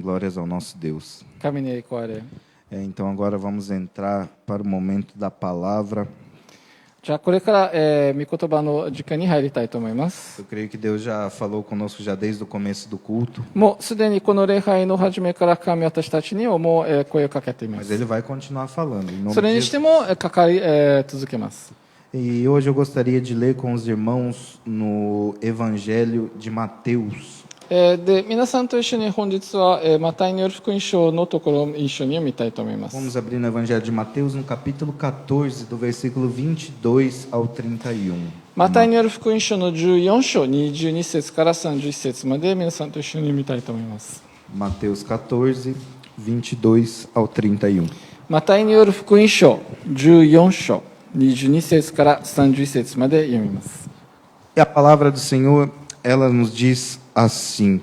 Glórias ao nosso Deus. 神に栄光あれ。 Então agora vamos entrar para o momento da palavra. じゃあこれから、御言葉の時間に入りたいと思います。 Eu creio que Deus já falou conosco já desde o começo do culto, もうすでにこの礼拝の初めから神私たちにもう、声をかけていま mas す。 Ele vai continuar falando. Em nome それ de にして Jesus. もかかり、続けます。 E hoje eu gostaria de ler com os irmãos no Evangelho de Mateus. で皆さんと一緒に本日は、マタイによる福音書のところを一緒に読みたいと思います。 Vamos abrir no Evangelho de Mateus no capítulo 14, do versículo 22 ao 31. マタイによる福音書の14章22節から31節まで皆さんと一緒に読みたいと思います。 Mateus 14, 22 ao 31. マタイによる福音書14章22節から31節まで読みます。 E a palavra do Senhor, ela nos diz assim,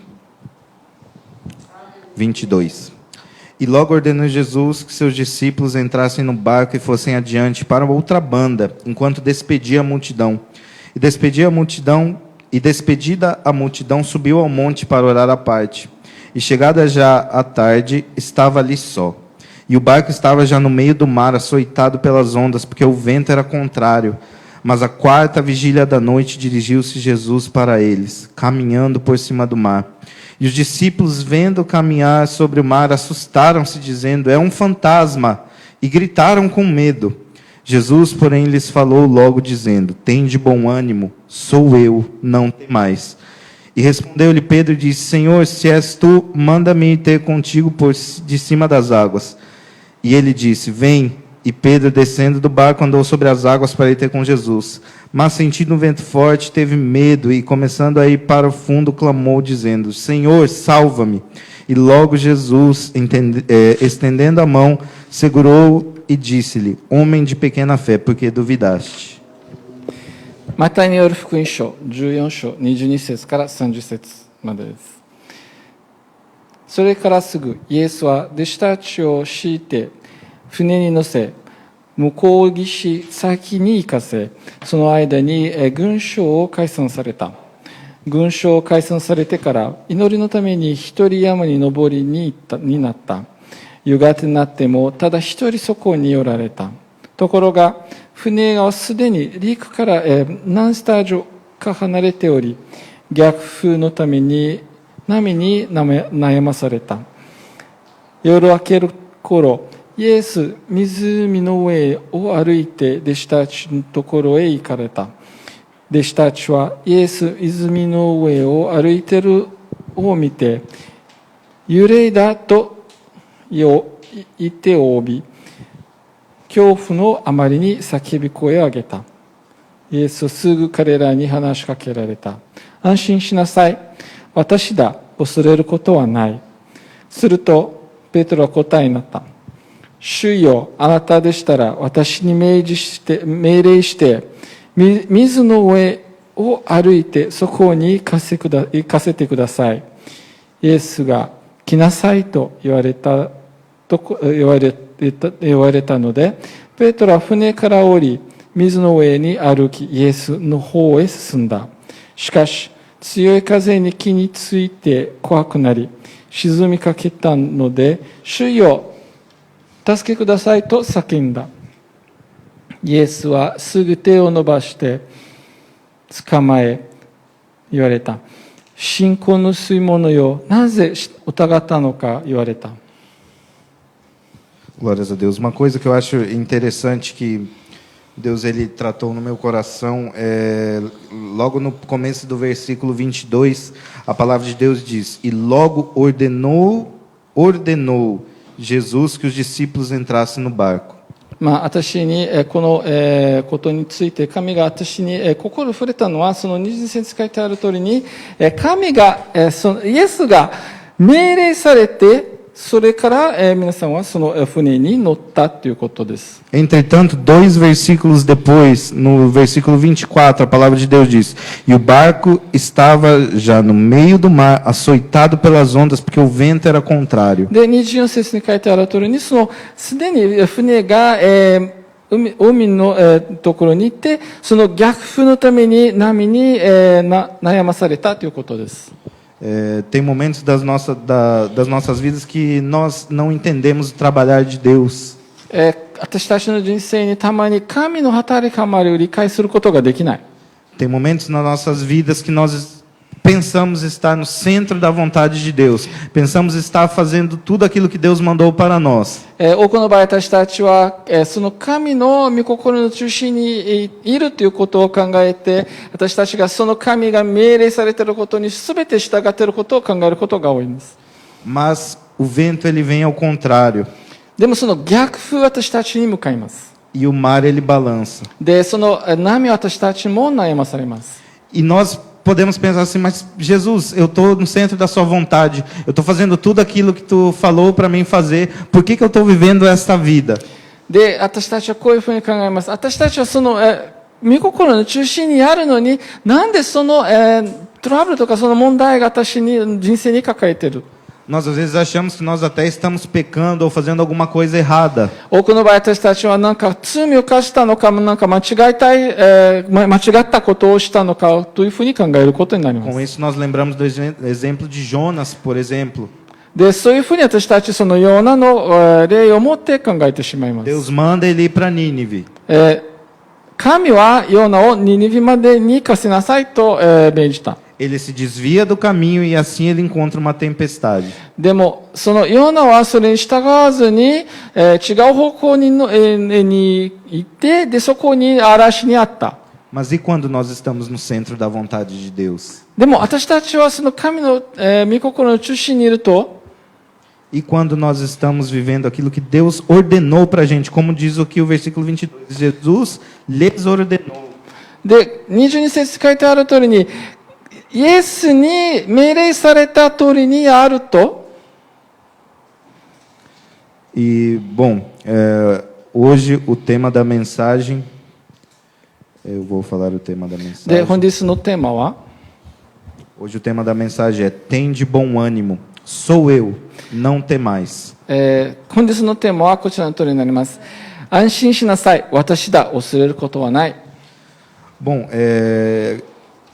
22. E logo ordenou Jesus que seus discípulos entrassem no barco e fossem adiante para outra banda, enquanto despedia a multidão. E despedida a multidão, subiu ao monte para orar à parte. E chegada já a tarde, estava ali só. E o barco estava já no meio do mar, açoitado pelas ondas, porque o vento era contrário. Mas à quarta vigília da noite dirigiu-se Jesus para eles, caminhando por cima do mar. E os discípulos, vendo caminhar sobre o mar, assustaram-se, dizendo: é um fantasma, e gritaram com medo. Jesus, porém, lhes falou logo, dizendo: tende bom ânimo, sou eu, não temais. E respondeu-lhe Pedro e disse: Senhor, se és tu, manda-me ir ter contigo por de cima das águas. E ele disse: vem. E Pedro, descendo do barco, andou sobre as águas para ir ter com Jesus. Mas, sentindo um vento forte, teve medo e, começando a ir para o fundo, clamou, dizendo: Senhor, salva-me. E logo Jesus, estendendo a mão, segurou e disse-lhe: homem de pequena fé, por que duvidaste? マタイによる福音書14章22節から30節までです。それからすぐイエスは弟子たちを敷いて船に乗せ、向こう岸先に行かせ、その間に群衆を解散された。群衆を解散されてから祈りのために一人山に登りになった。夕方になってもただ一人そこにおられた。ところが船がすでに陸から何スタジオか離れており、逆風のために波に悩まされた。夜明ける頃、イエス、湖の上を歩いて弟子たちのところへ行かれた。弟子たちはイエス、湖の上を歩いているを見て、幽霊だと言っておび、恐怖のあまりに叫び声を上げた。イエスはすぐ彼らに話しかけられた。安心しなさい。私だ。恐れることはない。すると、ペテロは答えになった。主よ、あなたでしたら私に命令して、水の上を歩いてそこに行かせてください。イエスが来なさいと言われたので、ペテロは船から降り、水の上に歩き、イエスの方へ進んだ。しかし、強い風に気について怖くなり、沈みかけたので、主よ、助けくださいと叫んだ。イエスはすぐ手を伸ばして捕まえ言われた。信仰の薄い者よ、なぜ疑ったのか言われた。 Glórias a Deus. Uma coisa que eu acho interessante que Deus ele tratou no meu coração logo no começo do versículo 22, a palavra de Deus diz: e logo ordenou Jesus que os discípulos entrassem no barco. 私にこのことについて神が私に心を触れたのはその20節に書いてある通りに神がイエスが命令されてそれから皆さんはその船に乗ったということです。 Entretanto, 2 versículos depois, no versículo 24, a palavra de Deus diz: e o barco estava já no meio do mar, açoitado pelas ondas, porque o vento era contrário. で、24節に書いてある通りに、すでに船が、海の、ところに行って、その逆風のために波に、悩まされたということです。Tem momentos das nossas vidas que nós não entendemos o trabalhar de Deus. 私たちの人生にたまに神の働きかまりを理解することができない。 Tem momentos nas nossas vidas que nós pensamos estar no centro da vontade de Deus. Pensamos estar fazendo tudo aquilo que Deus mandou para nós. 多くの場合私たちは、その神の御心の中心にいるということを考えて、私たちがその神が命令されていることに全て従っていることを考えることが多いんです。 Mas o vento ele vem ao contrário でもその逆風は私たちに向かいます。 e o mar ele balança. で、その波は私たちも悩まされます。 E nós podemos pensar assim, mas Jesus, eu estou no centro da sua vontade. Eu estou fazendo tudo aquilo que tu falou para mim fazer. Por que eu estou vivendo esta vida? で、私たちはこういうふうに考えます。私たちはその、御心の中心にあるのに、なんでその、トラブルとかその問題が私に、人生に抱えている。 Nós às vezes achamos que nós até estamos pecando ou fazendo alguma coisa errada. 多くの場合私たちはなんか罪を犯したのか、なんか間違ったことをしたのかというふうに考えることになりま Com す。 isso nós lembramos do exemplo de Jonas, por exemplo. で、そういうふうに私たちそのヨーナの例を持って考えてしまいます。 Deus manda ele ir para Nínive. 神はヨーナをニニビまでに行かせなさいと命じた。 Ele se desvia do caminho e assim ele encontra uma tempestade. でも、そのヨーナはそれに従わずに、違う方向に行って、で、そこに嵐にあった。 Mas e quando nós estamos no centro da vontade de Deus? でも、私たちはその神の、御心の中心にいると、 E quando nós estamos vivendo aquilo que Deus ordenou para a gente, como diz aqui o versículo 22, Jesus lhes ordenou. で、22節書いてある通りに、イエスに命令された通りにあると、 E, bom, hoje o tema da mensagem, eu vou falar o tema da で、 mensagem. 本日のテーマは、 Hoje o tema da mensagem é: tem de bom ânimo, sou eu, não temais. 本日のテーマはこちらの通りになります。安心しなさい、私だ、恐れることはない。 Bom,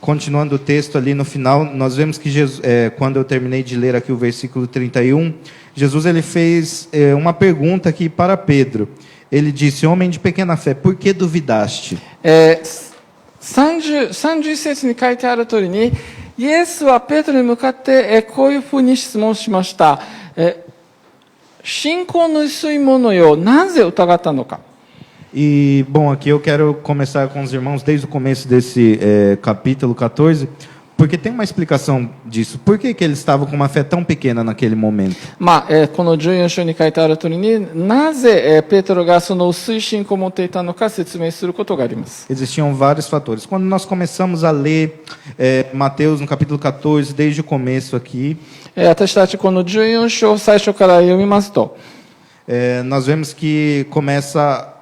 continuando o texto ali no final, nós vemos que Jesus, quando eu terminei de ler aqui o versículo 31, Jesus ele fez uma pergunta aqui para Pedro. Ele disse: homem de pequena fé, por que duvidaste? 31節に書いてある通りに、イエスはペテロに向かって、こういうふうに質問しました。信仰の薄いものよ、なぜ疑ったのか。 E, bom, aqui eu quero começar com os irmãos desde o começo desse capítulo 14, porque tem uma explicação disso. Por que eles estavam com uma fé tão pequena naquele momento? まあ、この14章に書いてある通りに、なぜ、ペテロがその薄い信仰を持っていたのか説明することがあります。 Existiam vários fatores. Quando nós começamos a ler Mateus no capítulo 14, desde o começo aqui, 私たちこの14章を最初から読みますと、 nós vemos que começa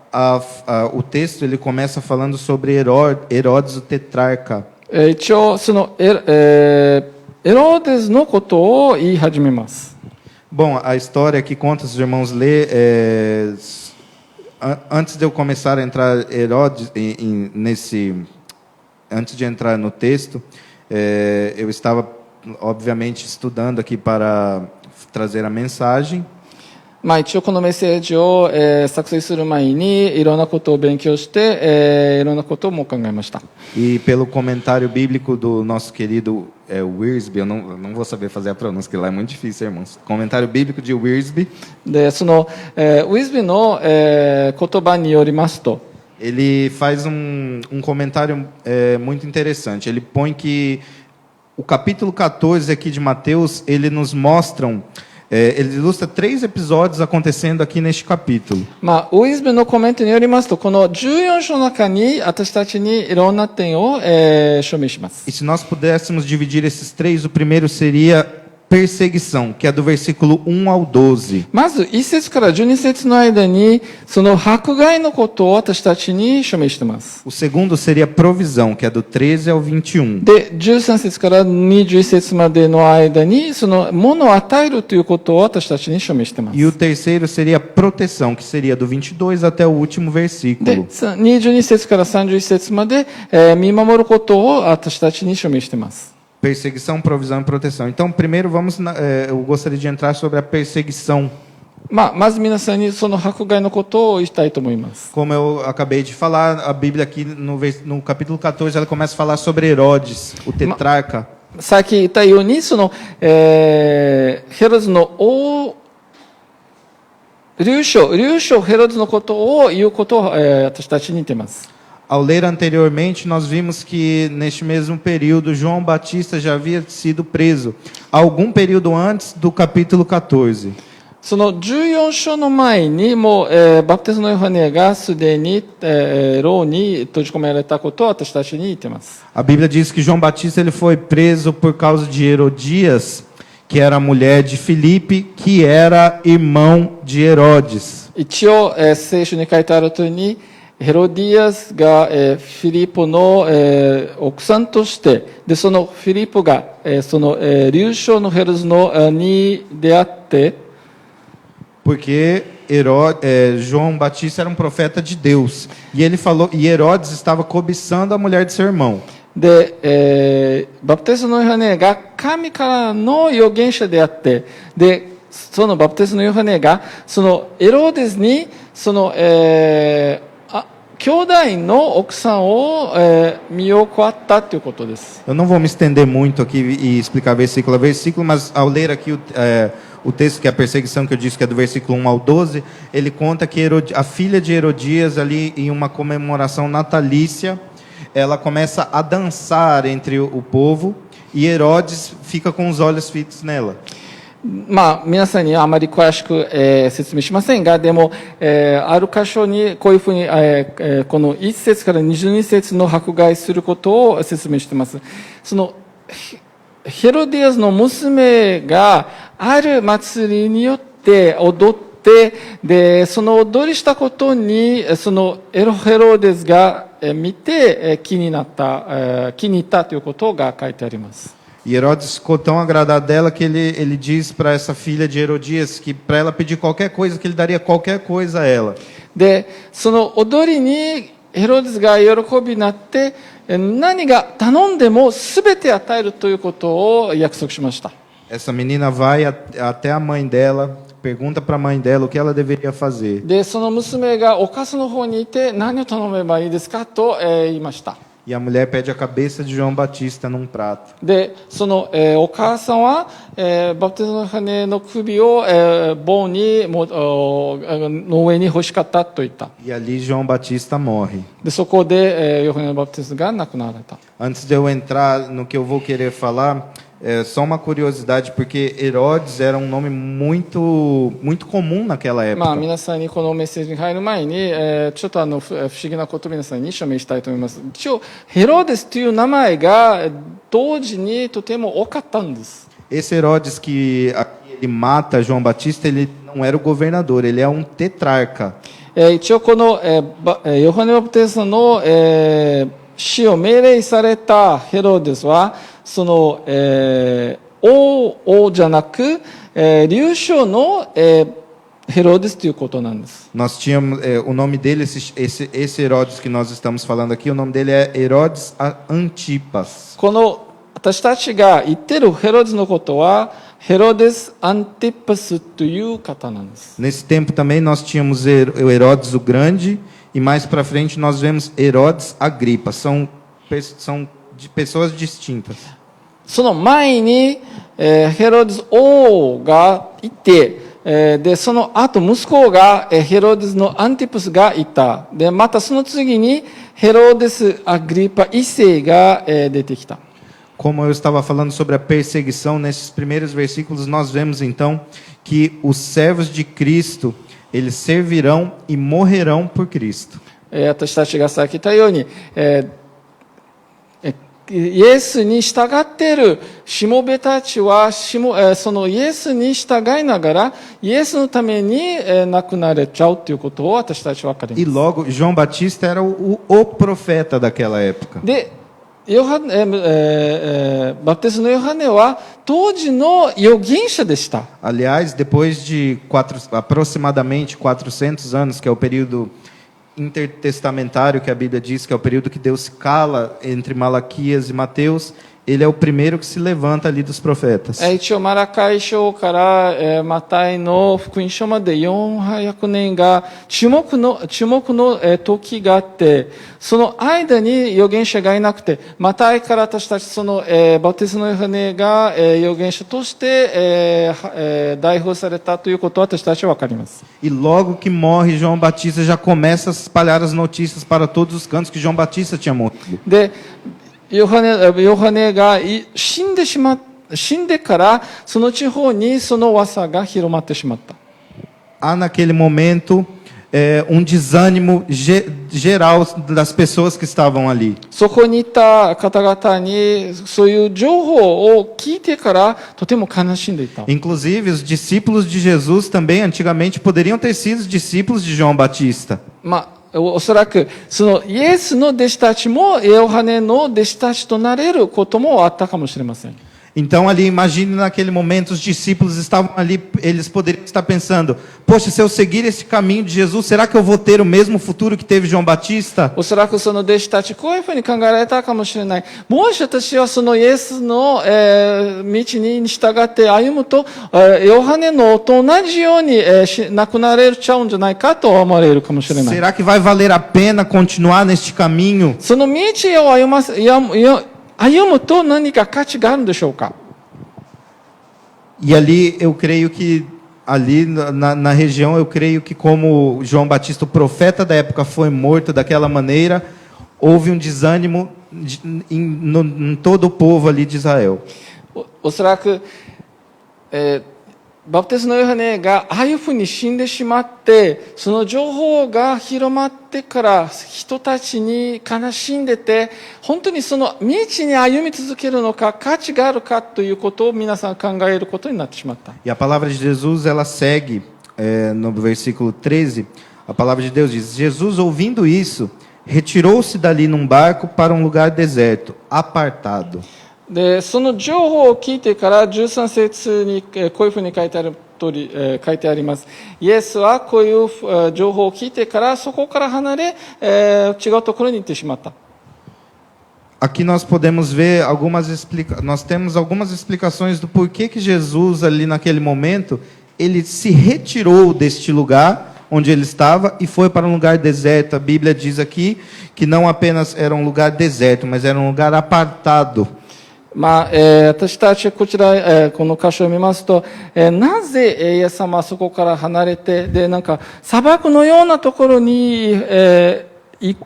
o texto ele começa falando sobre Herodes o tetrarca. 一応そのエロデスのことを言い始めます。 Bom, a história que conta, se os irmãos ler, antes de eu começar a entrar Herodes antes de entrar no texto, eu estava obviamente estudando aqui para trazer a mensagem. まあ一応このメッセージを、作成する前にいろんなことを勉強して、いろんなことをも考えました。 E pelo comentário bíblico do nosso querido Wiersbe, eu não vou saber fazer a pronúncia, que lá é muito difícil, irmãos. Comentário bíblico de Wiersbe. で、その、ウィズビの、言葉によりますと、 ele faz um comentário muito interessante. Ele põe que o capítulo 14 aqui de Mateus, ele nos mostram, ele ilustra 3 episódios acontecendo aqui neste capítulo. まあ、ウィズビのコメントによりますと、この14章の中に私たちにいろんな点を、証明します。 E se nós pudéssemos dividir esses 3, o primeiro seria perseguição, que é do versículo 1 ao 12. まず1節から12節の間にその迫害のことを私たちに証明しています。 O segundo seria provisão, que é do 13 ao 21. で、13節から21節までの間にその物を与えるということを私たちに証明しています。 E o terceiro seria proteção, que seria do 22 até o último で、 versículo. 22節から31節まで、見守ることを私たちに証明しています。Perseguição, provisão e proteção. Então, primeiro eu gostaria de entrar sobre a perseguição. まず皆さんにその迫害のことを言いたいと思います。 Como eu acabei de falar, a Bíblia aqui no capítulo 14, ela começa a falar sobre Herodes, o tetrarca. さっき言ったように、ヘロズの流暢ヘロズのことを言うことを、私たちに言っています。 Ao ler anteriormente, nós vimos que neste mesmo período, João Batista já havia sido preso, algum período antes do capítulo 14. その14章の前にもバプテスマのヨハネがすでに牢に閉じ込められたことを私たちに言っています。 A Bíblia diz que João Batista ele foi preso por causa de Herodias, que era a mulher de Filipe, que era irmão de Herodes. 一応、聖書に書いてある通りにヘロディアスが、フィリポの、奥さんとしてでそのフィリポが、流暢のヘロズのに出会って Porque João Batista era um profeta de Deus. E ele falou, e Herodes estava cobiçando a mulher de seu irmão. で、バプテスマのヨハネが神からの預言者であってでそのバプテスマのヨハネがそのヘロデスに兄弟の奥さんを、見送ったということです。 Eu não vou me estender muito aqui e explicar versículo a versículo, mas ao ler aqui o texto, que é a perseguição, que eu disse que é do versículo 1 ao 12, ele conta que a filha de Herodias, ali em uma comemoração natalícia, ela começa a dançar entre o povo e Herodes fica com os olhos fitos nela. まあ、皆さんにはあまり詳しく、説明しませんが、でも、ある箇所にこういうふうに、この1節から22節の迫害することを説明しています。そのヘロディアスの娘がある祭りによって踊ってでその踊りしたことにそのヘロデスが見て気に入ったということが書いてあります。 E Herodes ficou tão agradado dela que ele diz para essa filha de Herodias que para ela pedir qualquer coisa, que ele daria qualquer coisa a ela. でその踊りにヘロデスが喜びになって何が頼んでも全て与えるということを約束しました。 Essa menina vai até a mãe dela, pergunta para a mãe dela o que ela deveria fazer. でその娘がおかずの方にいて何を頼めばいいですかと、言いました。 E a mulher pede a cabeça de João Batista num prato. でその、お母さんは、バプテスマのヨハネの首を、棒にの上に欲しかったと言った。 E ali João Batista morre. でそこで、ヨハネのバプテスが亡くなられた。 Antes de eu entrar no que eu vou querer falar, só uma curiosidade, porque Herodes era um nome muito comum naquela まあ época. 皆さんにこのメッセージに入る前に、ちょっと不思議なことを皆さんに証明したいと思います。一応ヘロデスという名前が同時にとても多かったんです。 Esse Herodes que ele mata João Batista, ele não era o governador, ele é um tetrarca. 一応この、ヨハネバプテスマの、死を命令されたヘロデスはその、王じゃなく、流暢の、ヘロデスということなんです。 Nós tínhamos o nome dele, esse Herodes que nós estamos falando aqui, o nome dele é Herodes Antipas. この私たちが言ってるヘロデスのことはヘロデス・アンティパスという方なんです。 Nesse tempo também nós tínhamos o Herodes o Grande e mais para frente nós vemos Herodes Agripa. São de pessoas distintas. その前に、ヘロデス王がいて、でその後息子が、ヘロデスのアンティパスがいた。でまたその次にヘロデス・アグリパ一世が、出てきた。 Como eu estava falando sobre a perseguição, nesses primeiros versículos nós vemos então que os servos de Cristo, eles servirão e morrerão por Cristo. 私たちがさっき言ったように、イエスに従っているしもべたちはそのイエスに従いながらイエスのために亡くなれちゃうということを私たちは分かります。 E logo, João Batista era o profeta daquela época. でバプテスマのヨハネは当時の預言者でした。 Aliás, depois de aproximadamente 400 anos, que é o período intertestamentário que a Bíblia diz que é o período que Deus cala entre Malaquias e Mateus, ele é o primeiro que se levanta ali dos profetas. 一応マラカイ書から、マタイの福音書まで400年が注目の、時があって、その間に預言者がいなくて、マタイから私たちその、バプテスマのヨハネが、預言者として、代表されたということを私たちは分かります。 E logo que morre João Batista, já começa a espalhar as notícias para todos os cantos que João Batista tinha morrido. で、ヨハネが死んでからその地方にその噂が広まってしまった。 Há naquele momento desânimo geral das pessoas que estavam ali. そこにいた方々にそういう情報を聞いてからとても悲しんでいた。 Inclusive, os discípulos de Jesus também antigamente poderiam ter sido discípulos de João Batista. おそらくそのイエスの弟子たちもヨハネの弟子たちとなれることもあったかもしれません。 Então ali, imagine naquele momento, os discípulos estavam ali, eles poderiam estar pensando, poxa, se eu seguir esse caminho de Jesus, será que eu vou ter o mesmo futuro que teve João Batista? おそらくその弟子たちこういうふうに考えられたかもしれない。もし私はそのイエスの、道に従って歩むと、ヨハネのと同じように、亡くなれちゃうんじゃないかと思われるかもしれない。 Será que vai valer a pena continuar neste caminho? その道を歩むと何か価値があるんでしょうか。 E ali eu creio que, ali na região, eu creio que como João Batista, o profeta da época, foi morto daquela maneira, houve desânimo em todo o povo ali de Israel. おそらく、バプテスのヨハネがああいうふうに死んでしまって、その情報が広まってから人たちに悲しんでて、本当にその道に歩み続けるのか価値があるかということを皆さん考えることになってしまった。 E a palavra de Jesus, ela segue no versículo 13, a palavra de Deus diz, Jesus ouvindo isso, retirou-se dali num barco para um lugar deserto, apartado. でその情報を聞いてから13節にこういうふうに書いてある通り、書いてあります。イエスはこういう情報を聞いてからそこから離れ、違うところに行ってしまった。 Aqui nós podemos ver nós temos algumas explicações do porquê que Jesus ali naquele momento ele se retirou deste lugar onde ele estava e foi para um lugar deserto. A Bíblia diz aqui que não apenas era um lugar deserto, mas era um lugar apartado. 私たちこちら、この箇所を見ますと、なぜイエス様はそこから離れて、で、なんか砂漠のようなところに、行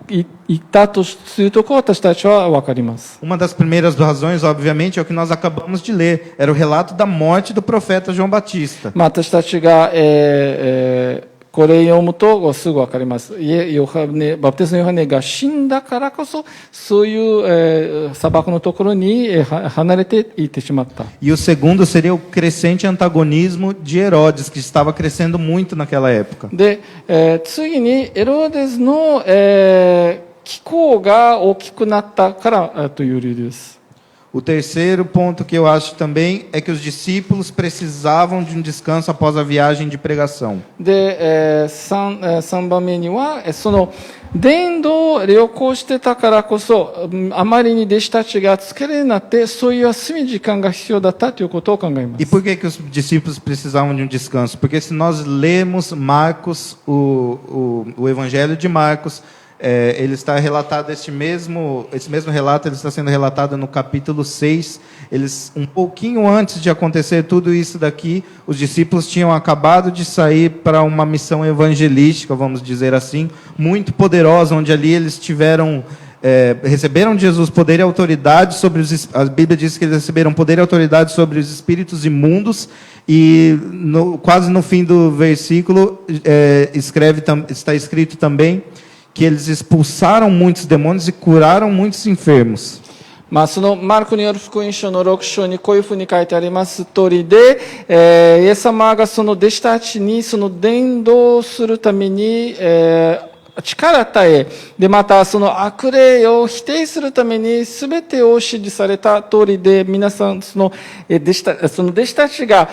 ったというところを私たちは分かります。 Uma das primeiras razões, obviamente, é o que nós acabamos de ler. Era o relato da morte do profeta João Batista. 私たちが、これ読むとすぐ分かります。バプテスのヨハネが死んだからこそ、そういう、砂漠のところに離れていってしまった。 E o segundo seria o crescente antagonismo de Herodes, que estava crescendo muito naquela época. で、次にヘロデスの、気候が大きくなったからという理由です。 O terceiro ponto que eu acho também é que os discípulos precisavam de descanso após a viagem de pregação. で、3番目には、その伝道を旅行してたからこそ、あまりに弟子たちが疲れになって、そういう休み時間が必要だったということを考えます。 E por que os discípulos precisavam de descanso? Porque se nós lemos Marcos, o Evangelho de Marcos, ele está relatado esse mesmo relato, ele está sendo relatado no capítulo 6. Um pouquinho antes de acontecer tudo isso daqui, os discípulos tinham acabado de sair para uma missão evangelística, vamos dizer assim, muito poderosa, onde ali eles receberam de Jesus poder e autoridade sobre a Bíblia diz que eles receberam poder e autoridade sobre os espíritos imundos, e quase no fim do versículo está escrito também que eles expulsaram muitos demônios e curaram muitos enfermos. そのマルコによる福音書の6章にこういうふうに書いてあります通りで、イエス様がその弟子たちにその伝道するために、力与え、で、またその悪霊を否定するために全てを指示された通りで、皆さん、その弟子たちが、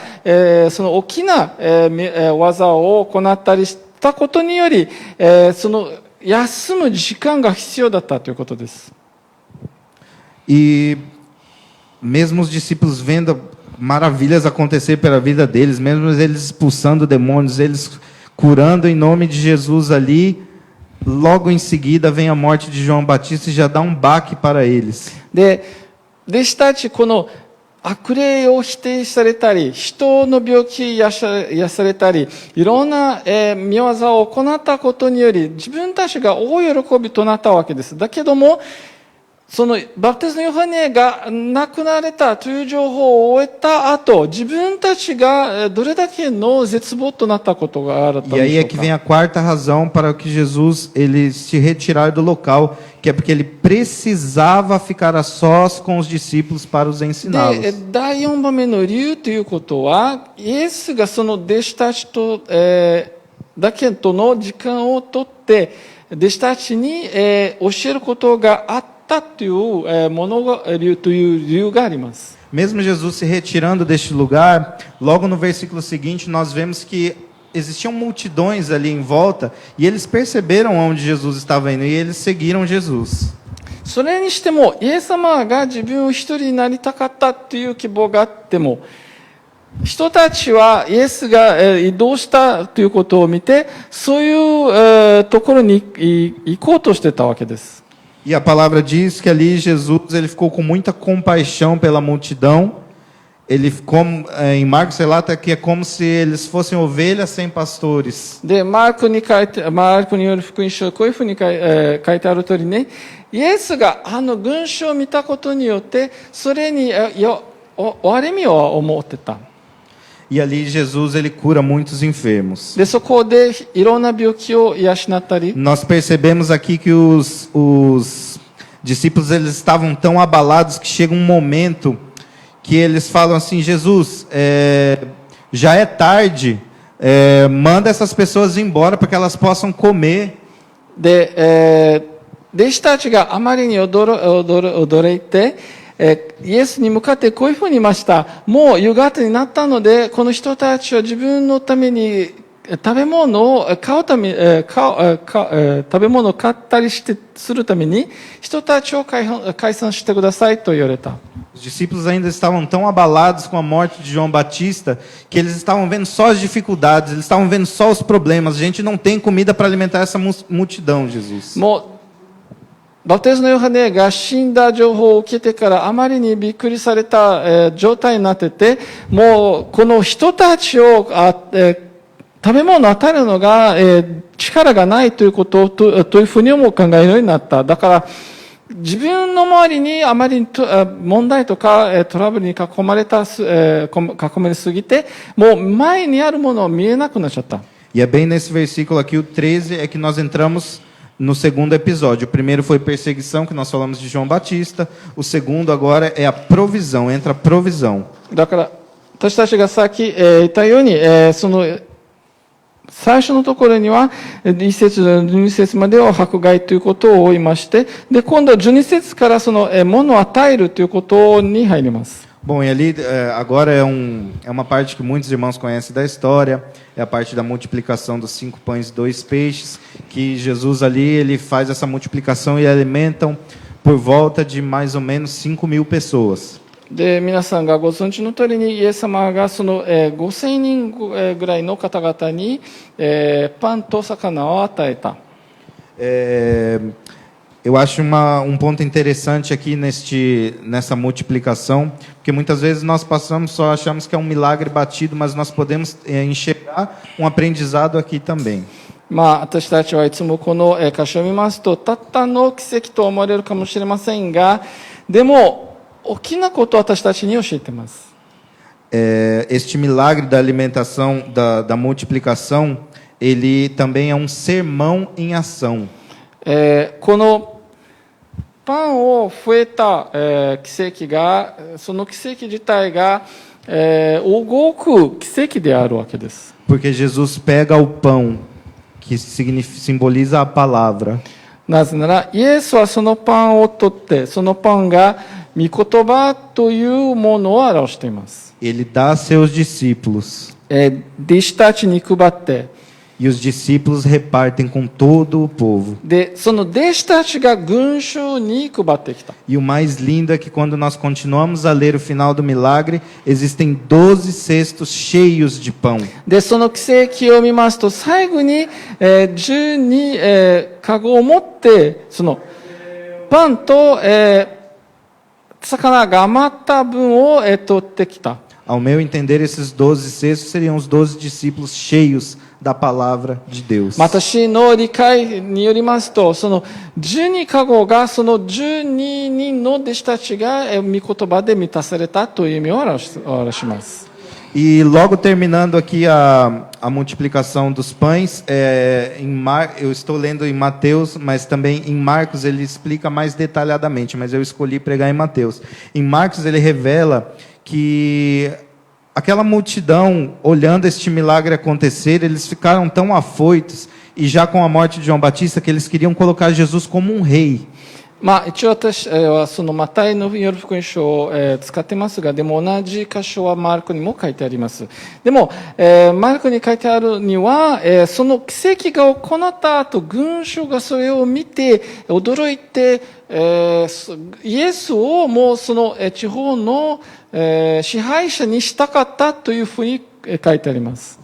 その大きな、技を行ったりしたことにより、その休む時間が必要だったということです。E mesmo os discípulos vendo maravilhas acontecer pela vida deles, mesmo eles expulsando demônios, eles curando em nome de Jesus ali, logo em seguida vem a morte de João Batista e já dá um baque para eles. で、弟子たち、この悪霊を否定されたり、人の病気癒されたり、いろんな、見業を行ったことにより、自分たちが大喜びとなったわけです。だけども、そのバプテスマのヨハネが亡くなられたという情報を終えた後、自分たちがどれだけの絶望となったことがあると E で aí しょ é う que か。 vem a quarta razão para que Jesus ele se retirar do local, que é porque ele precisava ficar a sós com os discípulos para os で、 ensiná-los. 第4番目の理由ということは、イエスがその弟子たちと、だけとの時間をとって、弟子たちに、教えることがあったという、ものが、という理由があります。 Mesmo Jesus se retirando deste lugar, logo no versículo seguinte nós vemos que existiam multidões ali em volta e eles perceberam onde Jesus estava indo e eles seguiram Jesus. それにしても、イエス様が自分を一人になりたかったという希望があっても、人たちはイエスが移動したということを見て、そういうところに行こうとしてたわけです。 E a palavra diz que ali Jesus ele ficou com muita compaixão pela multidão. Ele ficou, em Marcos relata que é como se eles fossem ovelhas sem pastores. で、マルコによる福音書、こういうふうに書いてある通りね、イエスが群衆を見たことによって、それに悪みを思ってた。 E ali Jesus ele cura muitos enfermos. で、そこでいろんな病気を養ったり、 Nós percebemos aqui que os discípulos eles estavam tão abalados que chega um momento que eles falam assim: Jesus, já é tarde, manda essas pessoas embora para que elas possam comer. で、弟子たちがあまりに驚いて、イエスに向かってこういうふうに言いました。もう夕方になったので、この人たちは自分のために食べ物を買うため、食べ物を買ったりするために、人たちを解散してくださいと言われた。 Os discípulos ainda estavam tão abalados com a morte de João Batista que eles estavam vendo só as dificuldades, eles estavam vendo só os problemas. A gente não tem comida para alimentar essa multidão, Jesus. もうバプテスマのヨハネが死んだ情報を受けてからあまりにびっくりされた、状態になってて、もうこの人たちを食べ物を与えるのが、力がないということをというふうにも考えるようになった。だから自分の周りにあまりに問題とかトラブルに囲まれすぎて、もう前にあるものを見えなくなっちゃった。 E é bem nesse versículo aqui, o 13, é que nós entramos no segundo episódio. O primeiro foi perseguição, que nós falamos de João Batista. O segundo agora é a provisão, entra a provisão. だから私たちがさっき言ったように、その最初のところには1節12節までは迫害ということを追いまして、で今度は12節からその物を与えるということに入ります。 Bom, e ali agora é uma parte que muitos irmãos conhecem da história, é a parte da multiplicação dos 5 pães e 2 peixes, que Jesus ali ele faz essa multiplicação e alimentam por volta de mais ou menos 5.000 pessoas. で皆さんがご存知の通りにイエス様がその5,000人ぐらいの方々にパンと魚を与えた。 Eu acho um ponto interessante aqui nessa multiplicação, porque muitas vezes nós achamos que é um milagre batido, mas nós podemos enxergar um aprendizado aqui também. まあ私たちはいつもこの箇所を見ますとたったの奇跡と思われるかもしれませんが、でも大きなことを私たちに教えています。 Este milagre da alimentação, da multiplicação, ele também é um sermão em ação. このパンを増えた、奇跡が、その奇跡自体が、動く奇跡であるわけです。 Porque Jesus pega o pão, que simboliza a palavra. なぜなら、イエスはそのパンを取って、そのパンが御言葉というものを表しています。 Ele dá a seus discípulos. 弟子たちに配って、E os discípulos repartem com todo o povo. で、その弟子たちが群衆に配ってきた。 E o mais lindo é que quando nós continuamos a ler o final do milagre, existem 12 cestos cheios de pão. で、その奇跡を見ますと、最後に、12、カゴを持って、その、パンと、魚が余った分を、取ってきた。 Ao meu entender, esses 12 cestos seriam os 12 discípulos cheios da palavra de Deus. 私の理解によりますと、その12カゴがその12人の弟子たちが御言葉で満たされたという意味を表します。 E logo terminando aqui a multiplicação dos pães, eu estou lendo em Mateus, mas também em Marcos ele explica mais detalhadamente, mas eu escolhi pregar em Mateus. Em Marcos ele revela que aquela multidão, olhando este milagre acontecer, eles ficaram tão afoitos, e já com a morte de João Batista, que eles queriam colocar Jesus como um rei. まあ、一応私はそのマタイの夜福音書を使ってますが、でも同じ箇所はマルコにも書いてあります。でも、マルコに書いてあるには、その奇跡が行った後、群衆がそれを見て、驚いて、イエスをもうその地方の、支配者にしたかったというふうに書いてあります。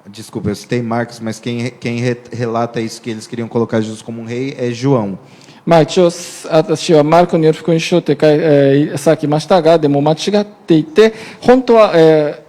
Desculpa, eu citei Marcos, mas quem relata isso, que eles queriam colocar Jesus como um rei, é João. まあ一応、私はマルコによる福音書ってさっき言いましたが、でも間違っていて、本当は、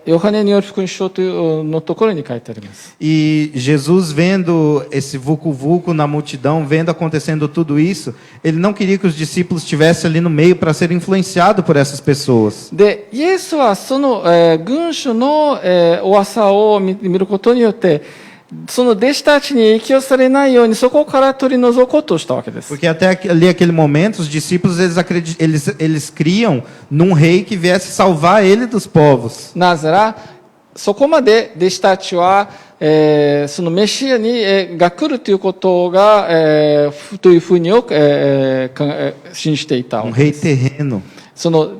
ヨハネによる福音書というのところに書いてあります。 E Jesus vendo esse vucu-vucu na multidão, vendo acontecendo tudo isso, ele não queria que os discípulos estivessem ali no meio para ser influenciado por essas pessoas. で、イエスはその、群衆の、噂を見ることによって、その弟子たちに影響されないようにそこから取り除こうとしたわけです。 Porque até ali aquele momento os discípulos eles criam num rei que viesse salvar ele dos povos. なぜなら、そこまで弟子たちは、そのメシアに、が来るということが、というふうに信じていたわ Um け rei です。 terreno. その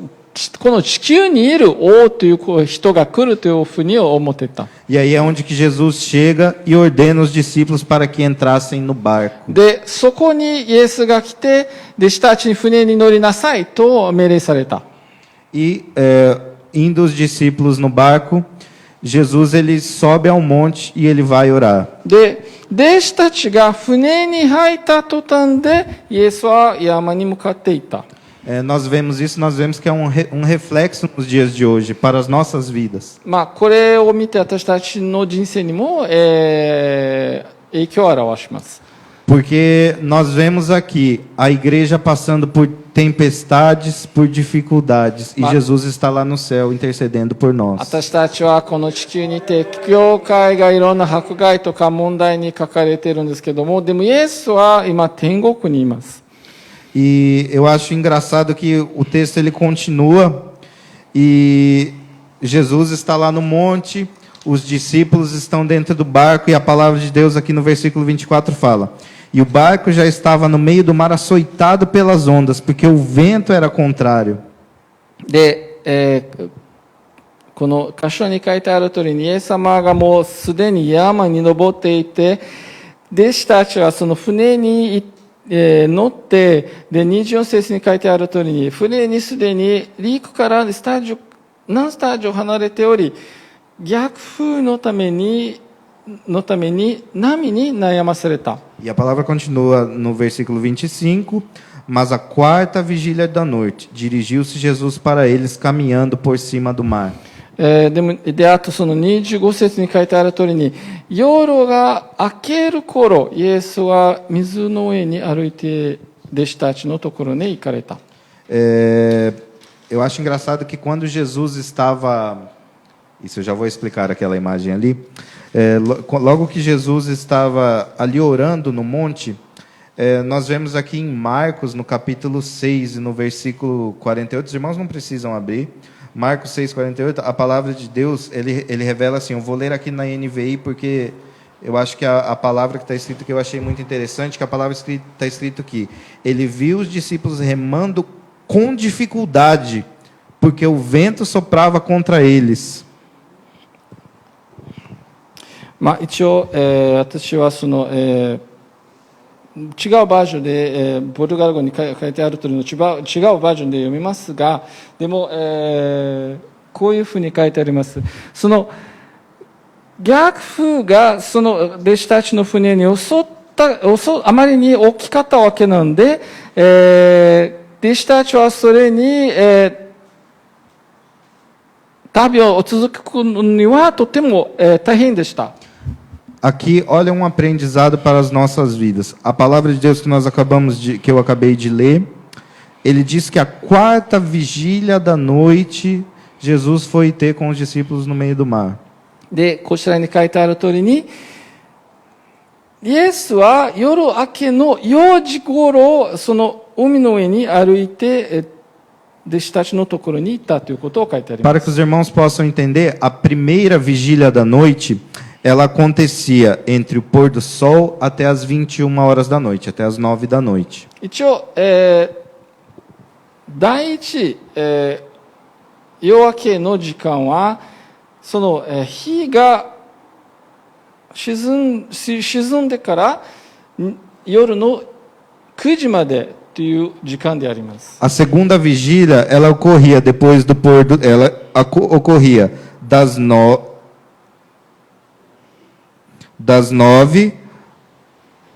この地球にいる王という人が来るというふうに思っていた。 E aí é onde que Jesus chega e ordena os discípulos para que entrassem no barco. で、そこにイエスが来て、弟子たちに船に乗りなさいと命令された。 E indo os discípulos no barco, Jesus ele sobe ao monte e ele vai orar. で、弟子たちが船に入った途端で、イエスは山に向かっていった。 Nós vemos isso, nós vemos que é um reflexo nos dias de hoje, para as nossas vidas. まあ、これを見て私たちの人生にも、影響を表します。 Porque nós vemos aqui a igreja passando por tempestades, por dificuldades, e Jesus está lá no céu intercedendo por nós. 私たちはこの地球にて、教会がいろんな迫害とか問題に書かれているんですけども、でもイエスは今天国にいます。 E eu acho engraçado que o texto ele continua e Jesus está lá no monte, os discípulos estão dentro do barco e a palavra de Deus aqui no versículo 24 fala: e o barco já estava no meio do mar açoitado pelas ondas, porque o vento era contrário. で、この箇所に書いてある通りにイエス様がもうすでに山に登っていて、弟子たちはその船に行って、乗って、で、24節に書いてある通りに、船にすでに陸から何スタジオ離れており、逆風のために波に悩まされた。 E a palavra continua no versículo 25: mas a quarta vigília da noite, dirigiu-se Jesus para eles caminhando por cima do mar. で、あとその25節に書いてある通りに、夜が明ける頃、イエスは水の上に歩いて弟子たちのところに行かれた。 Eu acho engraçado que quando Jesus estava... Isso eu já vou explicar aquela imagem ali. Logo que Jesus estava ali orando no monte, nós vemos aqui em Marcos, no capítulo 6 e no versículo 48, os irmãos não precisam abrir, Marcos 6:48, a palavra de Deus, ele revela assim, eu vou ler aqui na NVI porque eu acho que a palavra que está escrita que eu achei muito interessante, que a palavra está escrito aqui, ele viu os discípulos remando com dificuldade, porque o vento soprava contra eles. まあ、一応、私はその、違うバージョンで、ポルトガル語に書いてあるとおりの違うバージョンで読みますが、でも、こういうふうに書いてあります。その逆風がその弟子たちの船にあまりに大きかったわけなので、弟子たちはそれに、旅を続くにはとても、大変でした。Aqui, olha um aprendizado para as nossas vidas. A palavra de Deus que eu acabei de ler, ele diz que a quarta vigília da noite, Jesus foi ter com os discípulos no meio do mar. で、こちらに書いてある通りに、イエスは夜明けの4時頃、その海の上に歩いて、弟子たちのところに行ったということを書いてあります。 Para que os irmãos possam entender, a primeira vigília da noite, ela acontecia entre o pôr do sol até as 21 horas da noite, até as 9 da noite. 一応、第一、夜明けの時間は、その、日が沈んでから夜の9時までという時間であります。 A segunda vigília, ela ocorria depois do pôr do, ela ocorria das 9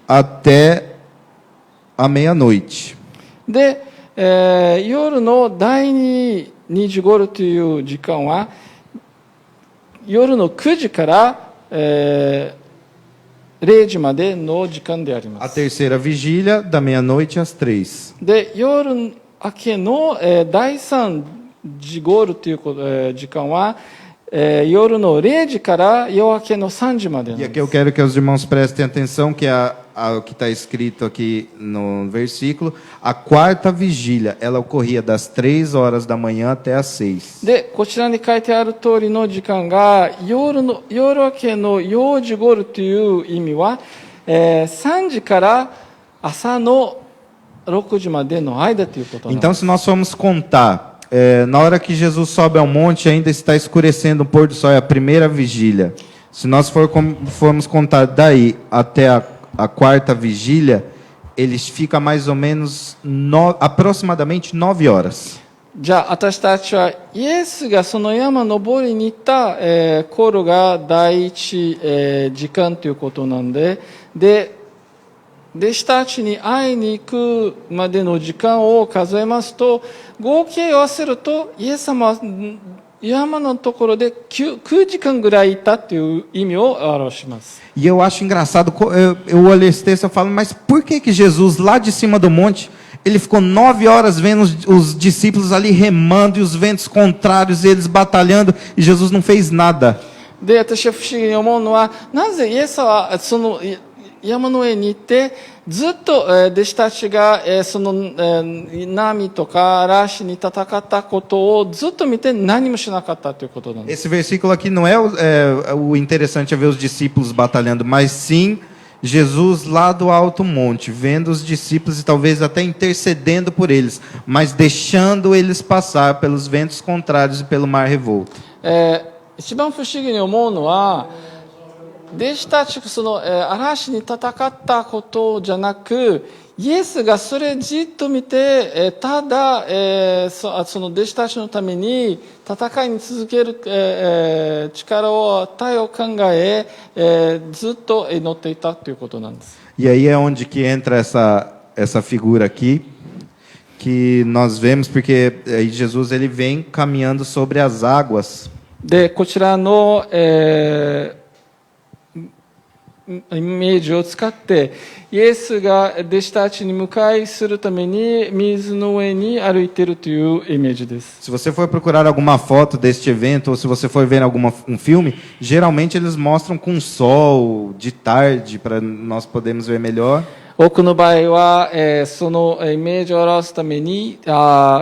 até a meia-noite. で、夜の第2時頃という時間は夜の9時から、0時までの時間でありま A す。 terceira vigília, da meia-noite às 3. で、夜明けの、第3時頃という時間は、夜の0時から夜明けの3時までなん E です。 aqui eu quero que os irmãos prestem atenção, que o que está escrito aqui no versículo, a quarta vigília, ela ocorria das 3 horas da manhã até as 6. で、こちらに書いてある通りの時間が夜明けの4時頃という意味は、3時から朝の6時までの間ということなんです。 Então, se nós formos contar, na hora que Jesus sobe ao monte, ainda está escurecendo o pôr do sol, é a primeira vigília. Se nós formos contar daí até a quarta vigília, eles ficam mais ou menos aproximadamente 9 horas. じゃあ私たちはイエスがその山登りに行った、頃が第一、時間ということなんで、弟子たちに会いに行くまでの時間を数えますと、合計を合わせるとイエス様は山のところで 9時間ぐらいいたという意味を表します。 E eu acho engraçado, eu olho esse texto e falo, mas por que Jesus, lá de cima do monte, ele ficou 9 horas vendo os discípulos ali remando e os ventos contrários, e eles batalhando, e Jesus não fez nada? で、私は不思議に思うのは、なぜイエスはその山の上に行ってずっと弟子たちがその波とか嵐に戦ったことをずっと見て何もしなかったということなんです。 Esse versículo aqui não é o interessante é ver os discípulos batalhando, mas sim Jesus lá do alto monte, vendo os discípulos e talvez até intercedendo por eles, mas deixando eles passar pelos ventos contrários e pelo mar revolto. 一番不思議に思うのは、弟子たちがその嵐に戦ったことじゃなく、イエスがそれじっと見て、ただその弟子たちのために戦いに続ける力を与えを考え、ずっと祈っていたということなんです。 E aí é onde que entra essa figura aqui, que nós vemos, porque aí Jesus ele vem caminhando sobre as águas. で、こちらの、イメージを使ってイエスが弟子たちに迎えするために水の上に歩いているというイメージです。 Se você for procurar alguma foto deste evento ou se você for ver um filme, geralmente eles mostram com sol de tarde para nós podermos ver melhor. 多くの場合は、そのイメージを表すために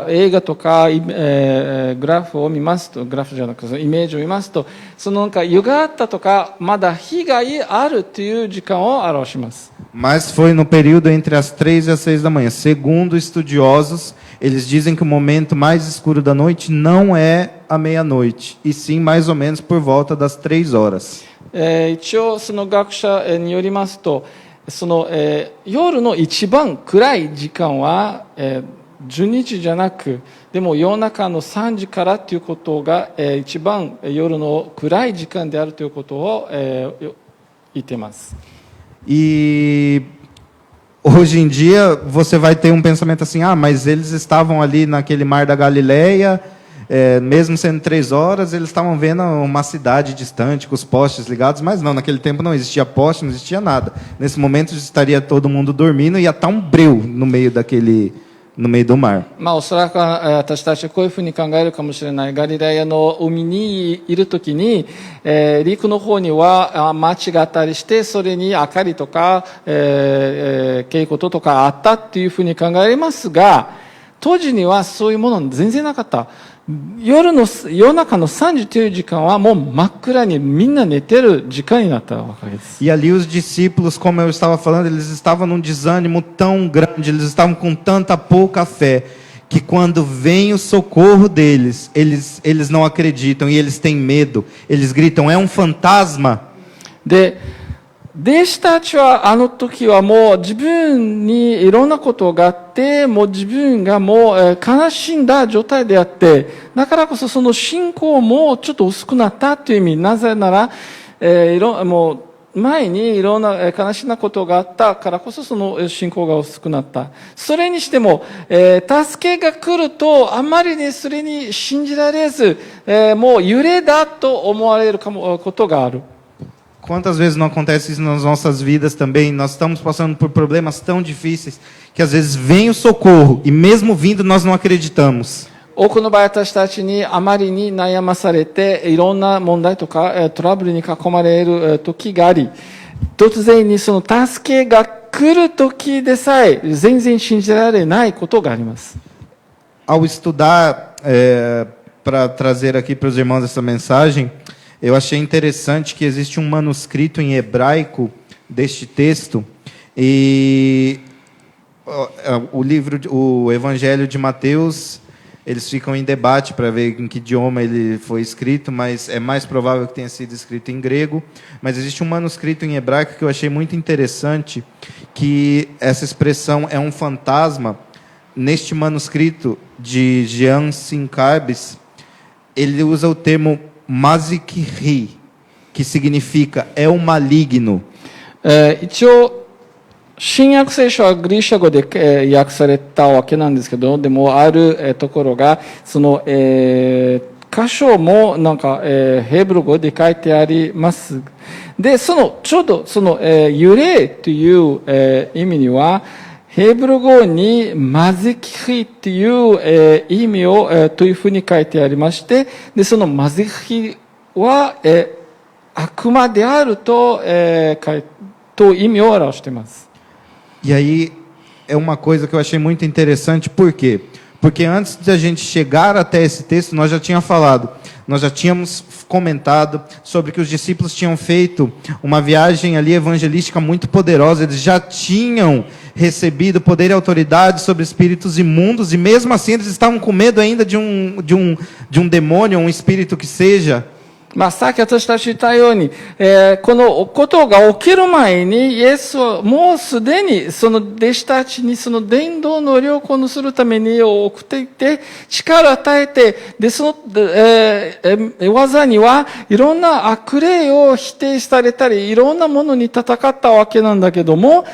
映画とか、グラフを見ますと、グラフじゃなくてイメージを見ますと、そのなんか夕方とかまだ日があるという時間を表します。 Mas foi no período entre as 3 e as 6 da manhã. Segundo estudiosos, eles dizem que o momento mais escuro da noite não é a meia-noite, e sim mais ou menos por volta das 3 horas. 一応その学者によりますと、夜の一番暗い時間は、12時じゃなく、でも夜中の3時からということが、一番夜の暗い時間であるということを、言っています。E hoje em dia você vai ter um pensamento assim: ah, mas eles estavam ali naquele mar da Galileia, mesmo sendo 3 horas, eles estavam vendo uma cidade distante com os postes ligados, mas não, naquele tempo não existia poste, não existia nada. Nesse momento estaria todo mundo dormindo e ia estar um breu no meio do mar. おそらく私たちはこういうふうに考えるかもしれない。ガリラヤの海にいるときに、陸の方には町があったりして、それに明かりとか、稽古とかあったっていうふうに考えますが、当時にはそういうもの全然なかった。夜中の3時という時間はもう真っ暗にみんな寝てる時間になったわけです。E ali os discípulos, como eu estava falando, eles estavam num desânimo tão grande, eles estavam com tanta pouca fé, que quando vem o socorro deles, eles não acreditam e eles têm medo. Eles gritam: é um fantasma. 弟子たちはあの時はもう自分にいろんなことがあって、もう自分がもう悲しんだ状態であって、だからこそその信仰もちょっと薄くなったという意味。なぜなら、もう前にいろんな悲しなことがあったからこそその信仰が薄くなった。それにしても、助けが来るとあまりにそれに信じられず、もう揺れだと思われることがある。Quantas vezes não acontece isso nas nossas vidas também? Nós estamos passando por problemas tão difíceis que às vezes vem o socorro e mesmo vindo nós não acreditamos. 多くの場合私たちにあまりに悩まされていろんな問題とかトラブルに囲まれる時があり、突然にその助けが来る時でさえ全然信じられないことがあります。Ao estudar para trazer aqui para os irmãos essa mensagem, eu achei interessante que existe um manuscrito em hebraico deste texto e o Evangelho de Mateus, eles ficam em debate para ver em que idioma ele foi escrito, mas é mais provável que tenha sido escrito em grego. Mas existe um manuscrito em hebraico que eu achei muito interessante, que essa expressão é um fantasma. Neste manuscrito de Jean Sincarbes, ele usa o termo Mazikhi, que significa é o maligno. 一応新約聖書はギリシャ語で、訳されたわけなんですけど、でもある、ところがその、箇所もなんか、ヘブル語で書いてあります。で、ちょうど幽霊という、意味にはヘブル語にマゼキヒという、意味を、というふうに書いてありまして、でそのマゼキヒは、悪魔であると、と意味を表しています。E aí é uma coisa que eu achei muito interessante, por quê? Porque antes de a gente chegar até esse texto, nós já tínhamos comentado sobre que os discípulos tinham feito uma viagem ali evangelística muito poderosa, eles já tinham recebido poder e autoridade sobre espíritos imundos, e mesmo assim eles estavam com medo ainda de um demônio, um espírito que seja. さっき私たち言ったように、このことが起きる前に、イエスはもうすでにその弟子たちにその伝道の良好をするために送っていて、力を与えて、で、その、技にはいろんな悪霊を否定されたり、いろんなものに戦ったわけなんだけども、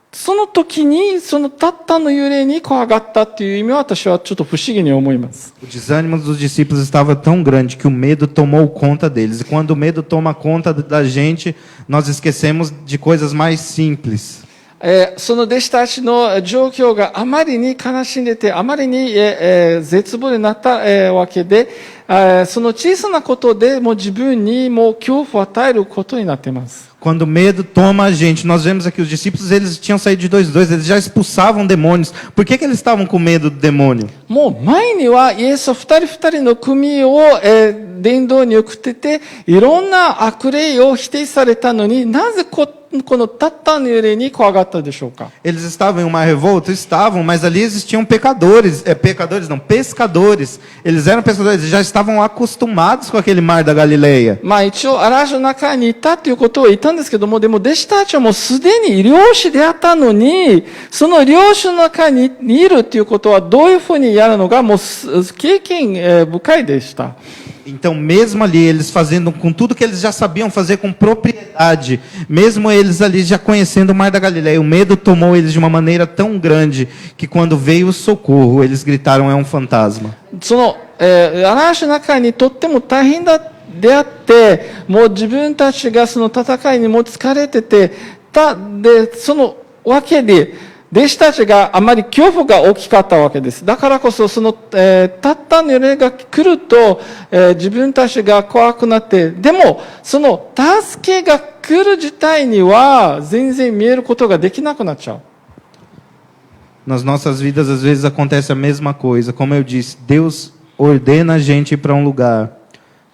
その時にそのたったの幽霊に怖がったという意味は私はちょっと不思議に思います。O desânimo dos discípulos estava tão grande que o medo tomou conta deles. E quando o medo toma conta da gente, nós esquecemos de coisas mais simples. その弟子たちの状況があまりに悲しんでて、あまりに絶望になったわけで、その小さなことでも自分にも恐怖を与えることになっています。Quando o medo toma a gente, nós vemos aqui os discípulos, eles tinham saído de 2 eles já expulsavam demônios. Por que eles estavam com medo do demônio? もう前にはイエスは二人の組を伝道に送ってて、いろんな悪霊を否定されたのに、なぜこのたったの揺れに怖がったでしょうか？ Eles estavam em uma revolta? Estavam, mas ali existiam pecadores. Pecadores não, pescadores. Eles eram pescadores, eles já estavam acostumados com aquele mar da Galileia. まあ一応嵐の中にいたということを言ったんですけども、でも弟子たちはもうすでに漁師であったのに、その漁師の中にいるということはどういうふうにやるのがもう経験深いでした。Então, mesmo ali, eles fazendo com tudo que eles já sabiam fazer com propriedade, mesmo eles ali já conhecendo o Mar da Galileia, o medo tomou eles de uma maneira tão grande que quando veio o socorro, eles gritaram: é um fantasma. その、嵐の中にとっても大変であって、もう自分たちがその戦いにも疲れてて、で、そのわけで、弟子たちがあまり恐怖が大きかったわけです。だからこそ、その、たったの揺れが来ると、自分たちが怖くなって、でも、その助けが来る自体には、全然見えることができなくなっちゃう。Nas nossas vidas, às vezes, acontece a mesma coisa. Como eu disse, Deus ordena a gente ir para um lugar.